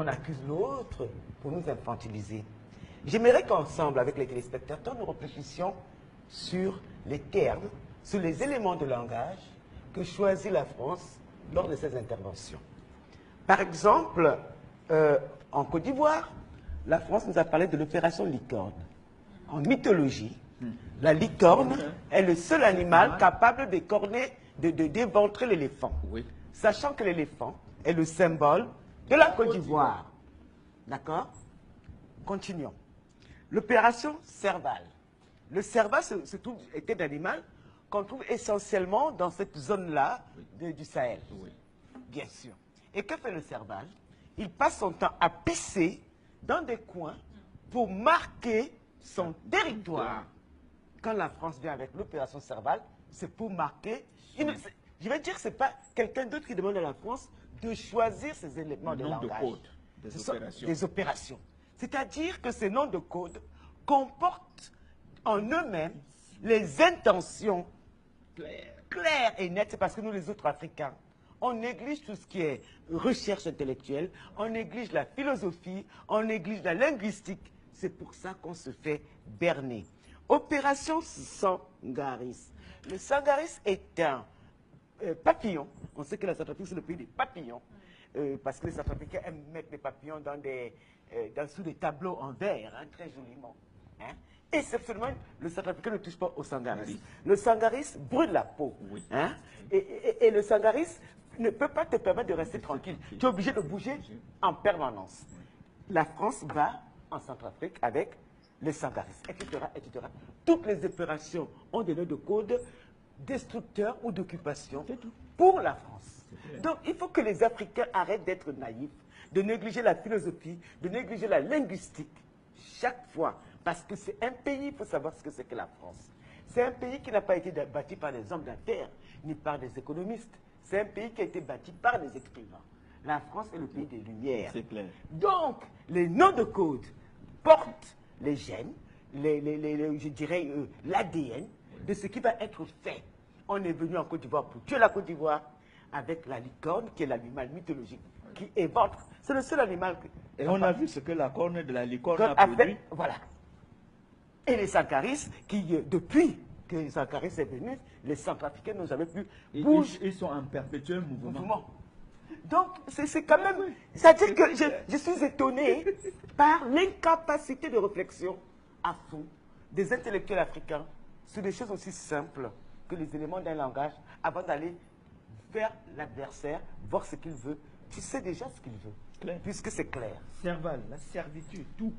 on accuse l'autre pour nous infantiliser. J'aimerais qu'ensemble, avec les téléspectateurs, nous réfléchissions sur les termes, sur les éléments de langage que choisit la France lors de ses interventions. Par exemple, en Côte d'Ivoire, la France nous a parlé de l'opération licorne. En mythologie, la licorne est le seul animal capable d'éventrer l'éléphant. Oui. Sachant que l'éléphant est le symbole de la Côte d'Ivoire. D'accord? Continuons. L'opération Serval. Le Serval était d'animal qu'on trouve essentiellement dans cette zone-là du Sahel. Oui. Bien sûr. Et que fait le Serval? Il passe son temps à pisser dans des coins pour marquer son territoire. Quand la France vient avec l'opération Serval, c'est pour marquer... je vais dire que ce n'est pas quelqu'un d'autre qui demande à la France de choisir ces éléments de langage. Des opérations. C'est-à-dire que ces noms de code comportent en eux-mêmes les intentions claires et nettes. C'est parce que nous, les autres Africains, on néglige tout ce qui est recherche intellectuelle, on néglige la philosophie, on néglige la linguistique. C'est pour ça qu'on se fait berner. Opération Sangaris. Le Sangaris est un papillon. On sait que la Centrafrique, c'est le pays des papillons. Parce que les Centrafricains aiment mettre les papillons sous des tableaux en verre, hein, très joliment. Hein. Exceptionnellement, le Centrafricain ne touche pas au Sangaris. Oui. Le Sangaris brûle la peau. Oui. Hein. Et le Sangaris ne peut pas te permettre de rester tranquille. Tu es obligé de bouger en permanence. La France va en Centrafrique avec les Sangaris, etc., etc. Toutes les opérations ont des noms de code destructeurs ou d'occupation pour la France. Donc, il faut que les Africains arrêtent d'être naïfs, de négliger la philosophie, de négliger la linguistique chaque fois. Parce que c'est un pays, il faut savoir ce que c'est que la France. C'est un pays qui n'a pas été bâti par des hommes d'affaires, ni par des économistes. C'est un pays qui a été bâti par des écrivains. La France est le pays des Lumières. C'est clair. Donc, les noms de code portent les gènes, je dirais l'ADN de ce qui va être fait. On est venu en Côte d'Ivoire pour tuer la Côte d'Ivoire avec la licorne, qui est l'animal mythologique, qui éventre. C'est le seul animal que... Et on a vu ce que la corne de la licorne a produit. Voilà. Et les Sankaris, qui, depuis que les Sankaris est venu, les Centrafricains n'ont jamais pu bouger. Ils sont en perpétuel mouvement. Donc, c'est quand même... C'est-à-dire que je suis étonné par l'incapacité de réflexion à fond des intellectuels africains sur des choses aussi simples que les éléments d'un langage avant d'aller vers l'adversaire, voir ce qu'il veut. Tu sais déjà ce qu'il veut, puisque c'est clair. Serval, la servitude, tout.